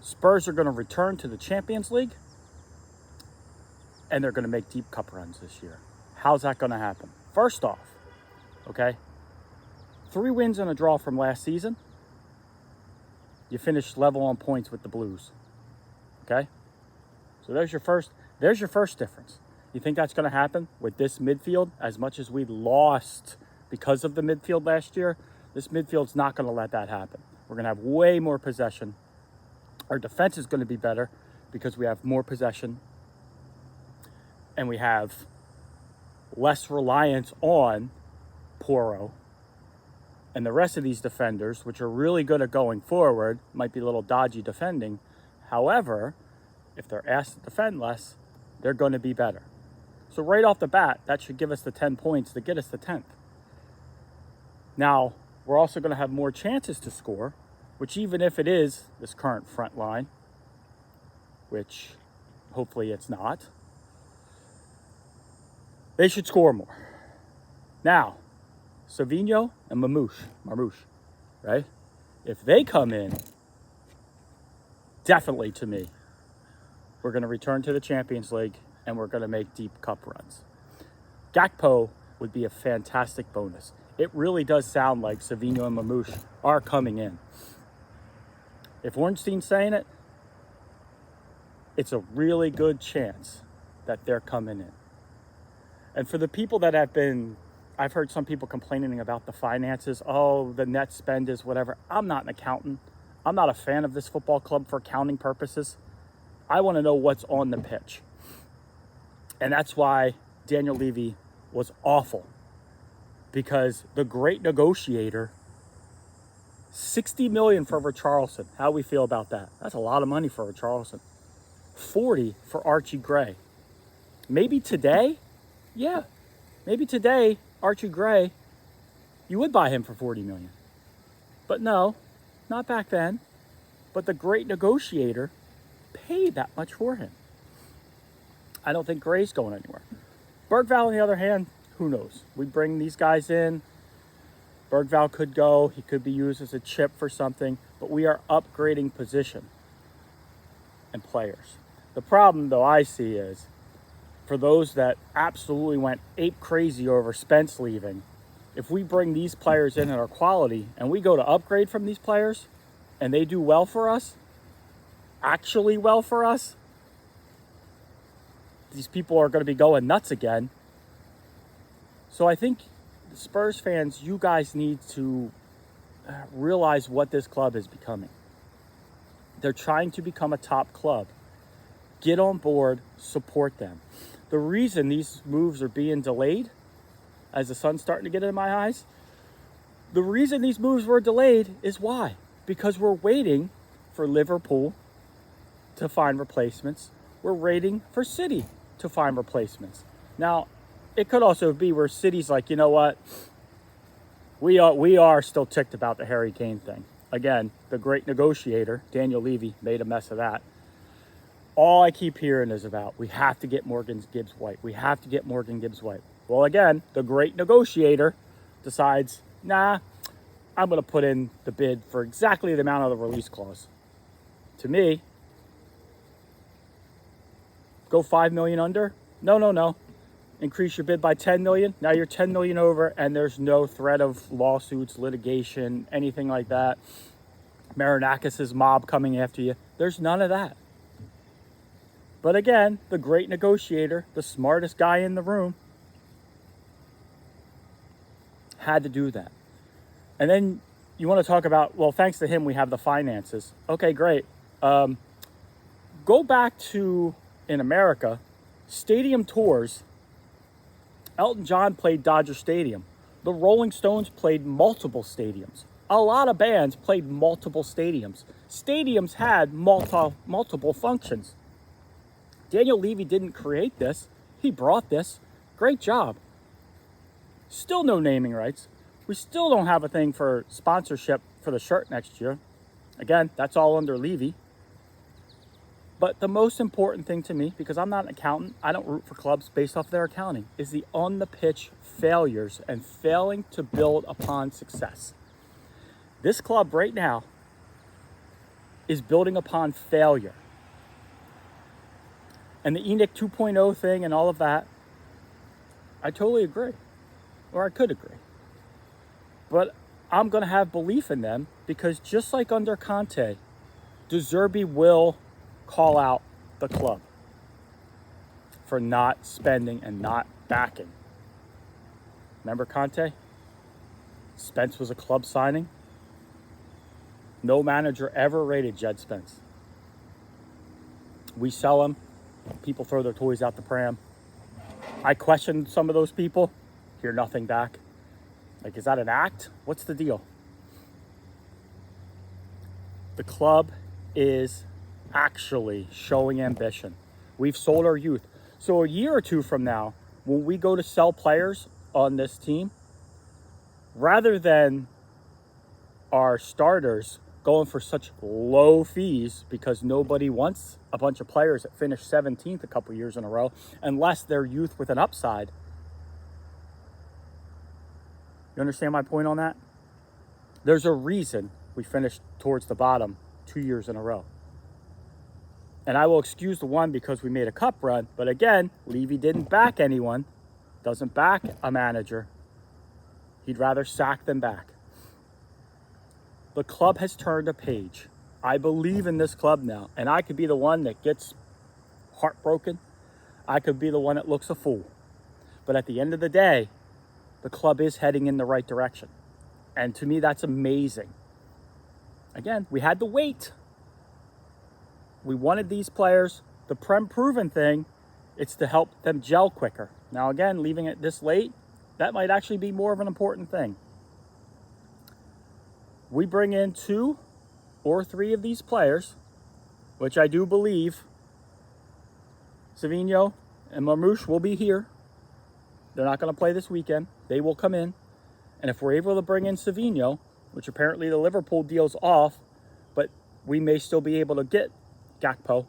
Spurs are going to return to the Champions League, and they're going to make deep cup runs this year. How's that going to happen? First off, okay, 3 wins and a draw from last season. You finished level on points with the Blues. Okay? So there's your first difference. You think that's going to happen with this midfield? As much as we lost because of the midfield last year, this midfield's not going to let that happen. We're going to have way more possession. Our defense is going to be better because we have more possession. And we have less reliance on Poro. And the rest of these defenders, which are really good at going forward, might be a little dodgy defending. However, if they're asked to defend less, they're going to be better. So right off the bat, that should give us the 10 points to get us the 10th. Now, we're also going to have more chances to score, which even if it is this current front line, which hopefully it's not, they should score more. Now, Savinho and Marmoush, right? If they come in, definitely to me, we're going to return to the Champions League and we're going to make deep cup runs. Gakpo would be a fantastic bonus. It really does sound like Savinho and Marmoush are coming in. If Ornstein's saying it, it's a really good chance that they're coming in. And for the people that have been, I've heard some people complaining about the finances. Oh, the net spend is whatever. I'm not an accountant. I'm not a fan of this football club for accounting purposes. I want to know what's on the pitch. And that's why Daniel Levy was awful. Because the great negotiator, $60 million for Richarlison. How we feel about that? That's a lot of money for Richarlison. $40 for Archie Gray. Maybe today, yeah. Maybe today, Archie Gray, you would buy him for $40 million. But no, not back then. But the great negotiator paid that much for him. I don't think Gray's going anywhere. Bergvall, on the other hand, who knows? We bring these guys in. Bergvall could go. He could be used as a chip for something. But we are upgrading position and players. The problem, though, I see is for those that absolutely went ape crazy over Spence leaving, if we bring these players in at our quality and we go to upgrade from these players and they do well for us, actually well for us, these people are going to be going nuts again. So I think Spurs fans, you guys need to realize what this club is becoming. They're trying to become a top club. Get on board, support them. The reason these moves are being delayed, as the sun's starting to get in my eyes, the reason these moves were delayed is why? Because we're waiting for Liverpool to find replacements. We're waiting for City to find replacements. Now, it could also be where City's like, you know what? We are still ticked about the Harry Kane thing. Again, the great negotiator, Daniel Levy, made a mess of that. All I keep hearing is about, we have to get Morgan Gibbs-White. We have to get Morgan Gibbs-White. Well, again, the great negotiator decides, nah, I'm going to put in the bid for exactly the amount of the release clause. To me, go $5 million under? No. Increase your bid by $10 million. Now you're $10 million over, and there's no threat of lawsuits, litigation, anything like that. Marinakis' mob coming after you. There's none of that. But again, the great negotiator, the smartest guy in the room, had to do that. And then you want to talk about, well, thanks to him, we have the finances. Okay, great. Go back to, in America, stadium tours. Elton John played Dodger Stadium. The Rolling Stones played multiple stadiums. A lot of bands played multiple stadiums. Stadiums had multiple functions. Daniel Levy didn't create this. He brought this. Great job. Still no naming rights. We still don't have a thing for sponsorship for the shirt next year. Again, that's all under Levy. But the most important thing to me, because I'm not an accountant, I don't root for clubs based off their accounting, is the on-the-pitch failures and failing to build upon success. This club right now is building upon failure. And the ENIC 2.0 thing and all of that, I totally agree. Or I could agree. But I'm going to have belief in them because just like under Conte, De Zerbi will call out the club for not spending and not backing. Remember Conte? Spence was a club signing. No manager ever rated Jed Spence. We sell him. People throw their toys out the pram. I questioned some of those people. Hear nothing back. Like, is that an act? What's the deal? The club is actually showing ambition. We've sold our youth. So a year or two from now, when we go to sell players on this team, rather than our starters going for such low fees because nobody wants a bunch of players that finished 17th a couple years in a row, unless they're youth with an upside. You understand my point on that? There's a reason we finished towards the bottom 2 years in a row. And I will excuse the one because we made a cup run. But again, Levy didn't back anyone. Doesn't back a manager. He'd rather sack than back. The club has turned a page. I believe in this club now. And I could be the one that gets heartbroken. I could be the one that looks a fool. But at the end of the day, the club is heading in the right direction. And to me, that's amazing. Again, we had to wait. We wanted these players. The Prem proven thing, it's to help them gel quicker. Now again, leaving it this late, that might actually be more of an important thing. We bring in 2 or 3 of these players, which I do believe Savinho and Marmoush will be here. They're not going to play this weekend. They will come in. And if we're able to bring in Savinho, which apparently the Liverpool deal's off, but we may still be able to get Gakpo,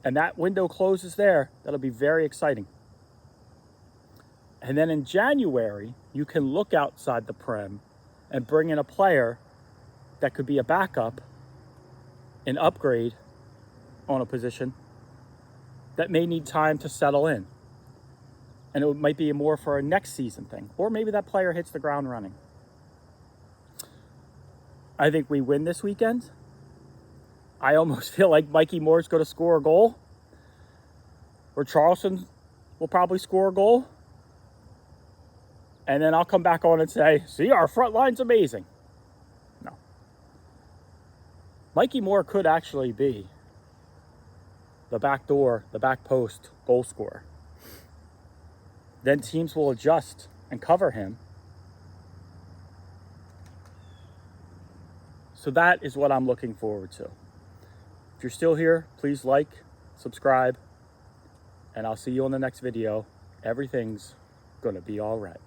and that window closes there, that'll be very exciting. And then in January, you can look outside the Prem and bring in a player that could be a backup, an upgrade on a position that may need time to settle in. And it might be more for a next season thing. Or maybe that player hits the ground running. I think we win this weekend. I almost feel like Mikey Moore's going to score a goal. Or Charleston will probably score a goal. And then I'll come back on and say, see, our front line's amazing. No. Mikey Moore could actually be the back door, the back post goal scorer. Then teams will adjust and cover him. So that is what I'm looking forward to. If you're still here, please like, subscribe, and I'll see you on the next video. Everything's going to be all right.